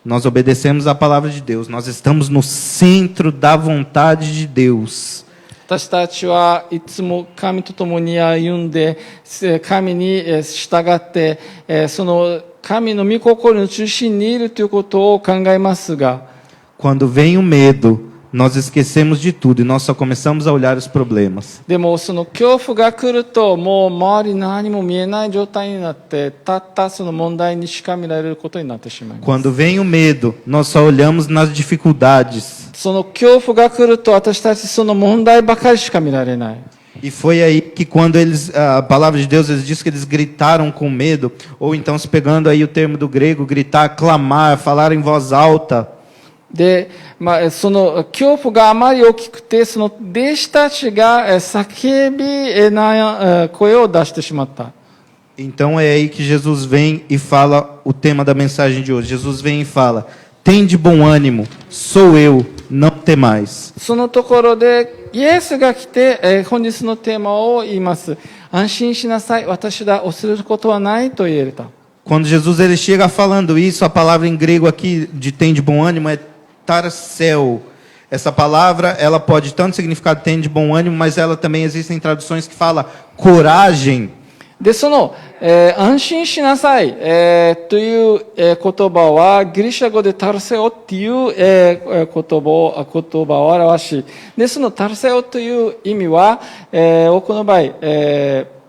Nós obedecemos a palavra de Deus. Nós estamos no centro da vontade de Deus. 私たちはいつも神と共に歩んで、神に従って、その神の御心の中心にいるということを考えますが、Quando vem o medo, nós esquecemos de tudo e nós só começamos a olhar os problemas. でもその恐怖が来ると、もう周り何も見えない状態になって、たったその問題にしか見られることになってしまいます。 Quando vem o medo, nós só olhamos nas dificuldades. その恐怖が来ると、私たちその問題ばかりしか見られない。 E foi aí que quando eles, a palavra de Deus, eles diz que eles gritaram com medo, ou então se pegando aí o termo do grego, gritar, clamar, falar em voz alta. で、その恐怖があまり大きくて、その弟子たちが叫びな声を出してしまった。 Então é aí que Jesus vem e fala o tema da mensagem de hoje. Jesus vem e fala: "Tende bom ânimo, sou eu, não temais." そのところで、イエスが来て、本日のテーマを言います。安心しなさい、私だ、恐れることはないと言えた。 Quando Jesus ele chega falando isso, a palavra em grego aqui de tende bom ânimo é tarsel. Essa palavra, ela pode tanto significar tende bom ânimo, mas ela também existem traduções que fala coragem. で、その、安心しなさい、という、言葉は、ギリシャ語でタルセオっていう、言葉を表し、で、そのタルセオという意味は、多くの場合、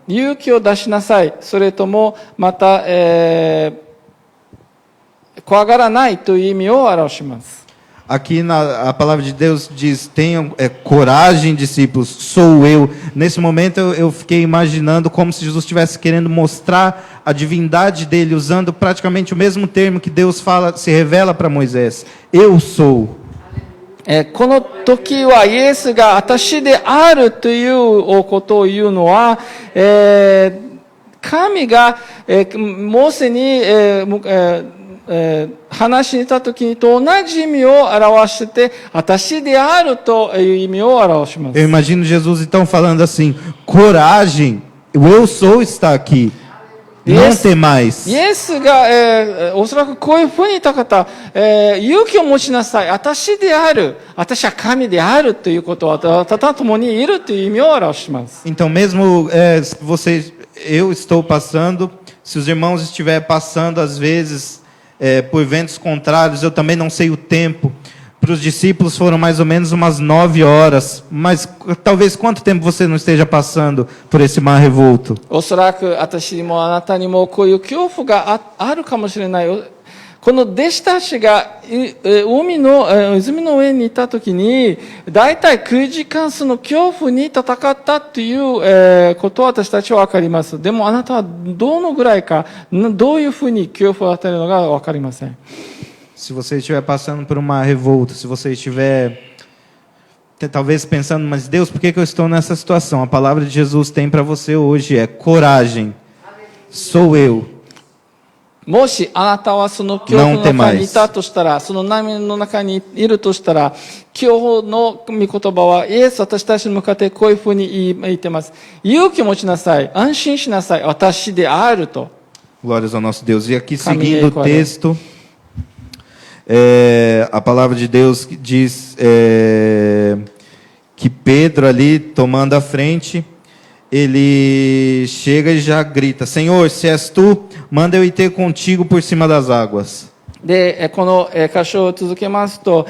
勇気を出しなさい、それとも、また、怖がらないという意味を表します。 Aqui a palavra de Deus diz: tenham coragem, discípulos, sou eu. Nesse momento eu fiquei imaginando como se Jesus estivesse querendo mostrar a divindade dele, usando praticamente o mesmo termo que Deus fala, se revela para Moisés: eu sou. この時はイエスが私であるということを言うのは、神が、モーセに、話しに行った時にと同じ意味を表してて、私であるという意味を表します。 Eu imagino Jesus então falando assim: coragem, o eu sou está aqui. Não temais. イエスが、おそらくこういうふうに言った方、勇気を持ちなさい。私である。私は神であるということは、ただ共にいるという意味を表します。 Então mesmo eu estou passando, se os irmãos estiverem passando às vezes por ventos contrários, eu também não sei o tempo. Para os discípulos foram mais ou menos umas 9 horas. Mas talvez quanto tempo você não esteja passando por esse mar revolto? おそらく私にもあなたにもこういう恐怖があるかもしれない。この弟子たちが泉の上にいたときに、だいたい9時間その恐怖に戦ったということを私たちは分かります。でもあなたはどのぐらいか、どういうふうに恐怖を与えるのか分かりません。 Se você estiver passando por uma revolta, se você estiver talvez pensando, mas Deus, por que eu estou nessa situação? A palavra de Jesus tem para você hoje é coragem. Sou eu. もしあなたはその恐怖の中にいたとしたら、その波の中にいるとしたら、今日の御言葉は、イエス私たちに向かってこういうふうに言ってます。勇気を持ちなさい。安心しなさい。私であると。 Glórias ao nosso Deus. E aqui seguindo o texto, A palavra de Deus diz que Pedro ali, tomando a frente, ele chega e já grita: Senhor, se és tu, manda eu ir ter contigo por cima das águas. で、この箇所を続けますと、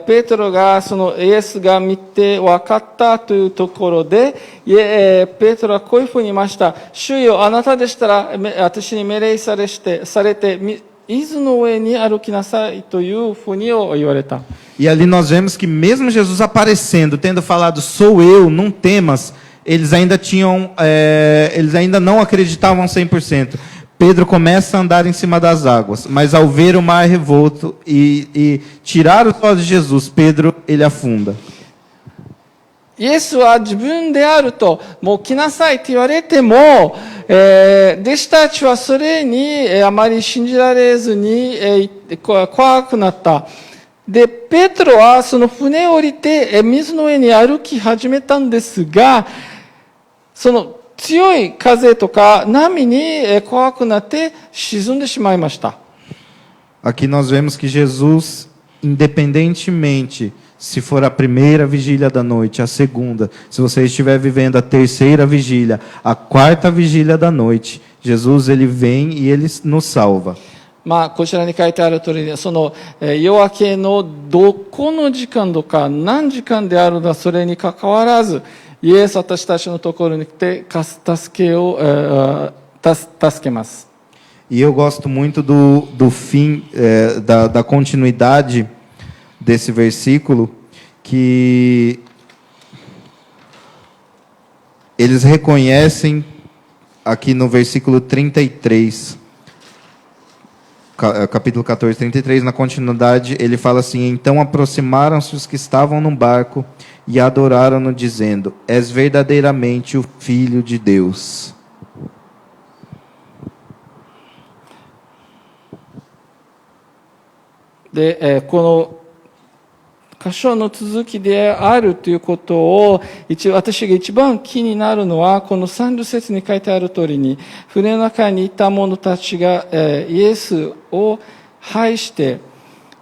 ペテロがそのイエスが見て分かったというところで、ペテロはこういうふうに言いました。主よ、あなたでしたら私に命令されて、水の上に歩きなさいというふうに言われた。E ali nós vemos que mesmo Jesus aparecendo, tendo falado, sou eu, não temas, eles ainda não acreditavam 100%. Pedro começa a andar em cima das águas, mas ao ver o mar revolto e tirar os olhos de Jesus, Pedro, ele afunda. イエスは自分であると、もう来なさいと言われても、弟子たちはそれにあまり信じられずに、怖くなった。で、ペテロはその船を降りて、水の上に歩き始めたんですが、その強い風とか波に怖くなって沈んでしまいました。Aqui nós vemos que Jesus, independentemente se for a primeira vigília da noite, a segunda, se você estiver vivendo a terceira vigília, a quarta vigília da noite, Jesus ele vem e ele nos salva. まあ、こちらに書いてある通り、その夜明けのどこの時間とか何時間であるのか、それにかかわらず、イエス私たちのところに来て助けます。E eu gosto muito do fim, da continuidade desse versículo, que eles reconhecem aqui no versículo 33, capítulo 14, 33, na continuidade, ele fala assim: então aproximaram-se os que estavam no barco e adoraram-no, dizendo: és verdadeiramente o Filho de Deus. で、この箇所の続きであるということを、私が一番気になるのは、この30節に書いてある通りに、船の中にいた者たちが、イエスを拝して、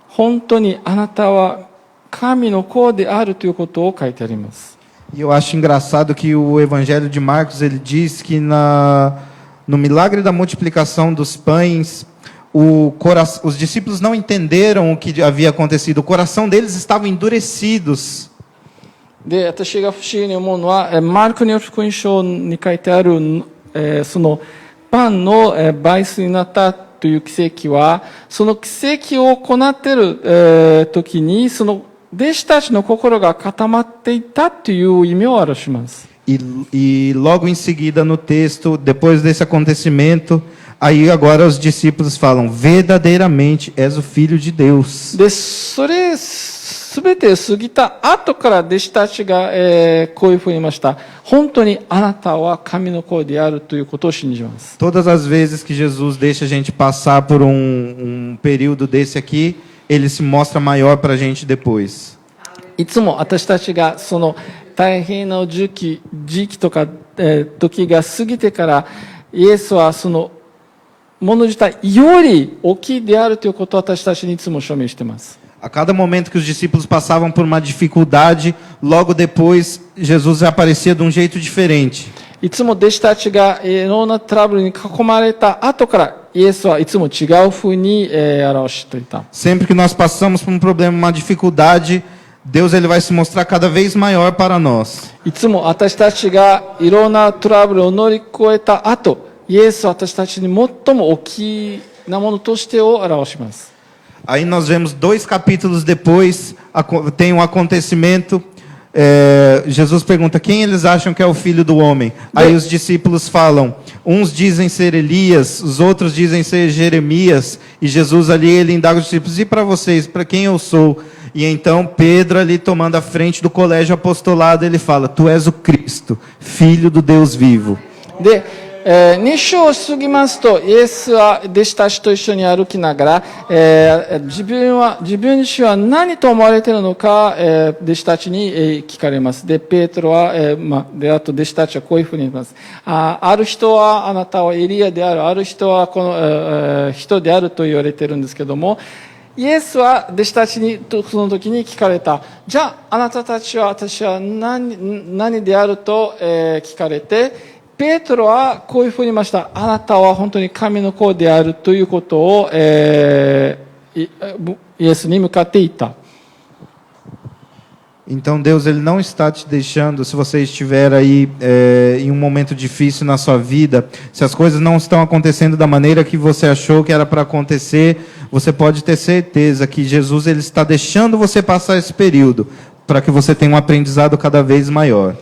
本当にあなたは神の子であるということを書いてあります。E eu acho engraçado que o Evangelho de Marcos ele diz que no milagre da multiplicação dos pães, os discípulos não entenderam o que havia acontecido. O coração deles estava endurecidos. で、私が不思議に思うのは、マルコによる福音書に書いてある、そのパンの倍数になったという奇跡は、その奇跡を行っている、時に、その弟子たちの心が固まっていたという意味を表します。E logo em seguida no texto, depois desse acontecimento, aí agora os discípulos falam: verdadeiramente és o Filho de Deus. で、それ全て過ぎた後から弟子たちが、こういうふうに言いました。本当にあなたは神の子であるということを信じます。Todas as vezes que Jesus deixa a gente passar por um período desse aqui, ele se mostra maior para a gente depois. いつも私たちがその大変な時期とか、時が過ぎてから、イエスはそのもの自体より大きいであるということを私たちにいつも証明しています。A cada momento que os discípulos passavam por uma dificuldade, logo depois Jesus aparecia de um jeito diferente. いつも弟子たちがいろんなトラブルに囲まれた後から、イエスはいつも違う風に表していた。Sempre que nós passamos por um problema, uma dificuldade, Deus ele vai se mostrar cada vez maior para nós. いつも私たちがいろんなトラブルを乗り越えた後、イエスは私たちに最も大きなものとしてを表します。Aí nós vemos 2 capítulos depois, tem um acontecimento. Jesus pergunta: quem eles acham que é o Filho do Homem? Aí os discípulos falam: uns dizem ser Elias, os outros dizem ser Jeremias. E Jesus ali, ele indaga os discípulos: e para vocês, para quem eu sou? E então Pedro ali tomando a frente do colégio apostolado, ele fala: tu és o Cristo, Filho do Deus vivo. で、2章を過ぎますと、イエスは弟子たちと一緒に歩きながら、自分自身は何と思われているのか、弟子たちに聞かれます。で、ペテロは、あと弟子たちはこういうふうに言います。ある人はあなたはエリアである、ある人はこの、人であると言われているんですけども、イエスは弟子たちにその時に聞かれた。じゃあ、あなたたちは私は何であると、聞かれて、ペテロはこういうふうに言いました。あなたは本当に神の子であるということを、イエスに向かって言った。Então Deus ele não está te deixando, se você estiver aí em um momento difícil na sua vida, se as coisas não estão acontecendo da maneira que você achou que era para acontecer, você pode ter certeza que Jesus ele está deixando você passar esse período para que você tenha um aprendizado cada vez maior.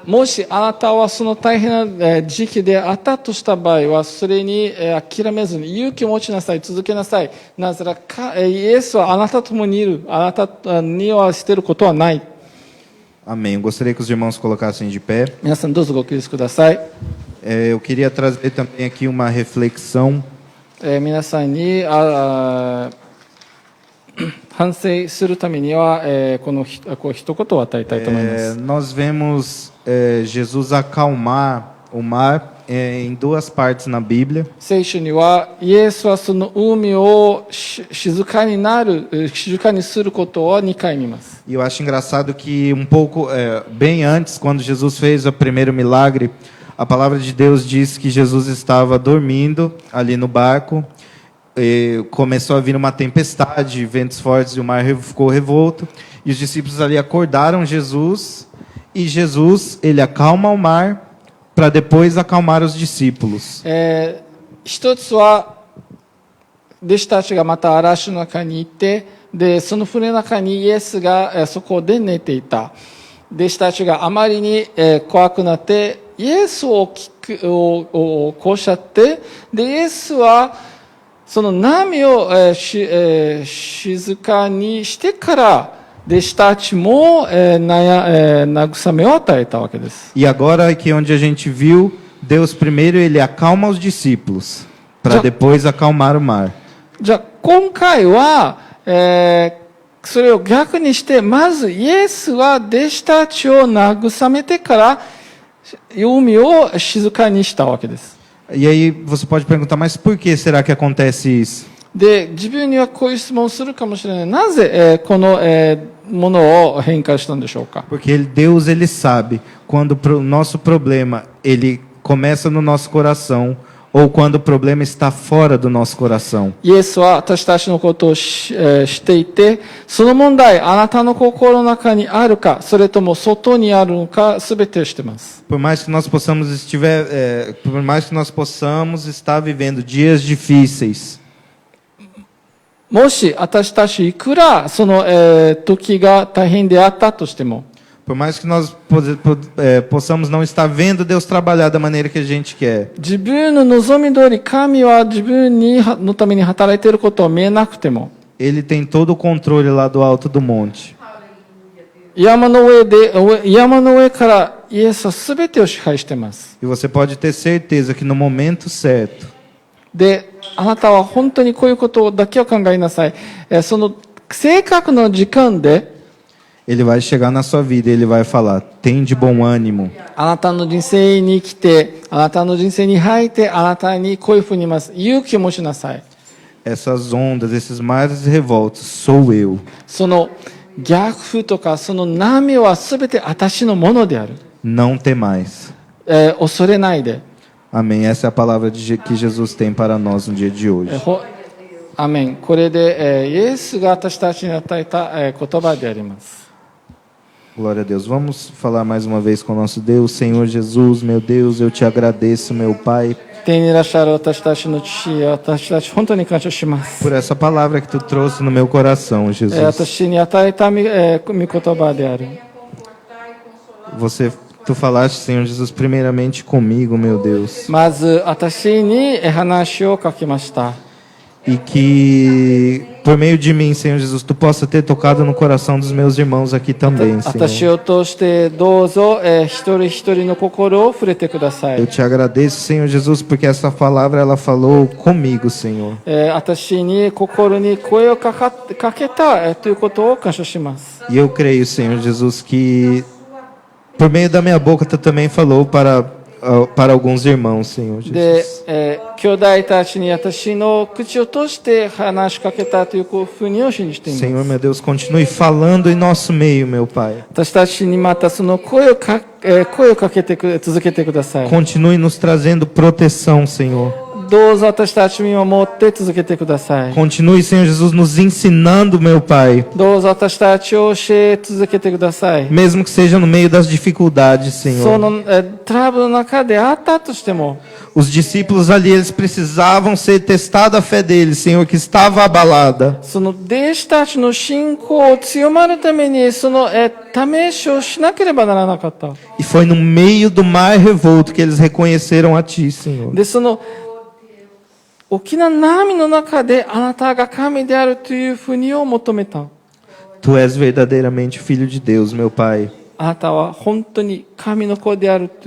もしあなたはその大変な時期であったとした場合は、それに諦めずに勇気を持ちなさい、続けなさい。なぜならイエスはあなたと共にいる。あなたには捨てることはない。 Amém. Eu gostaria que os irmãos colocassem de pé. 皆さんどうぞご起立ください。Eu queria trazer também aqui uma reflexão. 皆さんに反省するためには、この一言を与えたいと思います。 Nós vemos Jesus acalmar o mar em duas partes na Bíblia. 聖書にはイエスはその海を静かにすることを2回見ます。 E eu acho engraçado que um pouco, bem antes, quando Jesus fez o primeiro milagre, a palavra de Deus diz que Jesus estava dormindo ali no barco, e começou a vir uma tempestade, ventos fortes e o mar ficou revolto, e os discípulos ali acordaram Jesus, e Jesus, ele acalma o mar para depois acalmar os discípulos. 一つは弟子たちがまた嵐の中にいて、でその船の中にイエスがそこで寝ていた。弟子たちがあまりに怖くなってイエスをこうおっしゃって、でイエスはその波を静かにしてから弟子たちも慰めを与えたわけです。 E agora aqui onde a gente viu, Deus primeiro ele acalma os discípulos para depois acalmar o mar. じゃあ今回はそれを逆にして、まずイエスは弟子たちを慰めてから海を静かにしたわけです。 E aí você pode perguntar, mas por que será que acontece isso? で、自分にはこういう質問をするかもしれない。なぜ、この、ものを変化したんでしょうか。 Porque Deus ele sabe quando o nosso problema ele começa no nosso coração ou quando o problema está fora do nosso coração. イエスは私たちのことをしていて、その問題、あなたの心の中にあるか、それとも外にあるのか、すべて知っています。 Por mais que nós possamos estar vivendo dias difíceis, もし私たちいくらその、時が大変であったとしても、 por mais que nós possamos não estar vendo Deus trabalhar da maneira que a gente quer, 自分の望み通り神は自分のために働いていることを見えなくても、 Ele tem todo o controle lá do alto do monte. 山の上からイエスはすべてを支配しています。 E você pode ter certeza que no momento certo, で、あなたは本当にこういうことだけを考えなさい。その正確な時間で、 Ele vai chegar na sua vida e ele vai falar, tem de bom ânimo. あなたの人生に来て、あなたの人生に入って、あなたにこういうふうに言います。勇気を持ちなさい。 Essas ondas, esses mares revoltos, sou eu. その逆風とかその波はすべて私のものである。 Não temais. 恐れないで。 Amém. Essa é a palavra que Jesus tem para nós no dia de hoje. アメン。これで、イエスが私たちに与えた、言葉であります。 Glória a Deus. Vamos falar mais uma vez com o nosso Deus. Senhor Jesus, meu Deus, eu te agradeço, meu Pai, 天にいらっしゃる私たちの父、私たち本当に感謝します。 por essa palavra que tu trouxe no meu coração, Jesus. 私に与えた御言葉である。 Tu falaste, Senhor Jesus, primeiramente comigo, meu Deus. まず私に話を書きました。 E que por meio de mim, Senhor Jesus, tu possa ter tocado no coração dos meus irmãos aqui também, 私 Senhor. を通してどうぞ、一人一人の心を触れてくださ Eu い。 te agradeço, Senhor Jesus, porque essa palavra ela falou comigo, Senhor. 私に心に声をかけた、ということを感謝します。 E eu creio, Senhor Jesus, que por meio da minha boca tu também falou para para alguns irmãos, Senhor で Jesus.、兄弟たちに私の口を通して話しかけたというふうにを信じています。 Senhor, meu Deus, continue falando em nosso meio, meu Pai. 私たちにまたその声をかけて続けてください。 Continue nos trazendo proteção, Senhor. どうぞ私たちを見守って続けてください。 Continue, Senhor Jesus, nos ensinando, meu Pai. どうぞ私たちを教え続けてください。 Mesmo que seja no meio das dificuldades, そ Senhor. のトラブルの中であったとしても、 Os discípulos ali, eles precisavam ser testada a fé deles, Senhor, que estava abalada. その弟子たちの信仰を強まるために、その試しをしなければならなかった。 E foi no meio do mar revolto que eles reconheceram a Ti, Senhor. で、その大きな波の中であなたが神であるというふうにを求めた。 Tu és verdadeiramente Filho de Deus, meu Pai. あなたは本当に神の子であるという